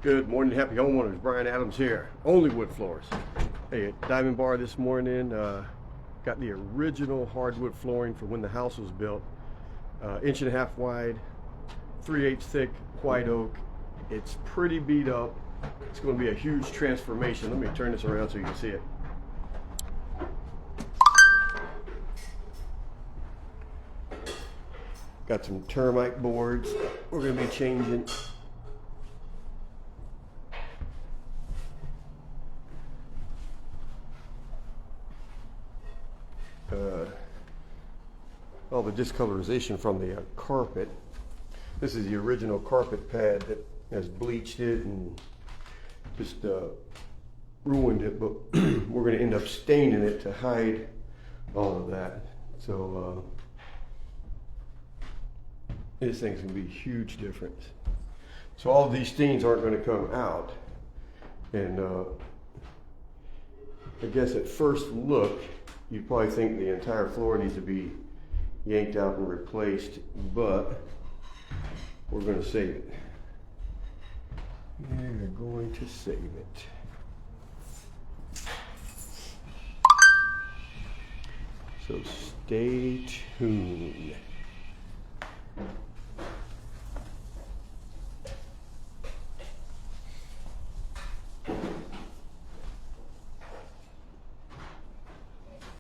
Good morning, happy homeowners. Brian Adams here, OnlyWoodFloors. Hey, at Diamond Bar this morning, got the original hardwood flooring from when the house was built. 1.5 inch wide, 3/8 thick, white oak. It's pretty beat up. It's going to be a huge transformation. Let me turn this around so you can see it. Got some termite boards we're going to be changing. All the discolorization from the carpet. This is the original carpet pad that has bleached it and just ruined it, but we're going to end up staining it to hide all of that. So this thing's going to be a huge difference. So all of these stains aren't going to come out, and I guess at first look you'd probably think the entire floor needs to be yanked out and replaced, but we're going to save it. We're going to save it. So stay tuned.